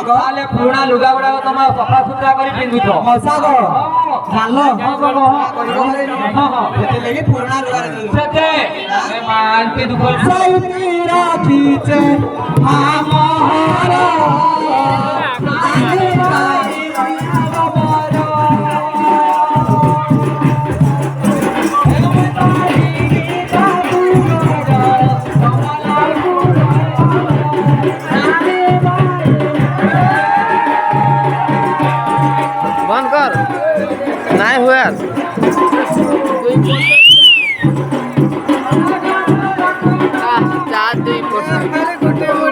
ताले पुराना लुगा गुडा तुम सफा सुतरा करी पिंधुछ मसाग जानो लेकिन पुराना लुगा सते मानती दुख साइती राखीचे मामहारा बंद कर नहीं हुआ चार 2%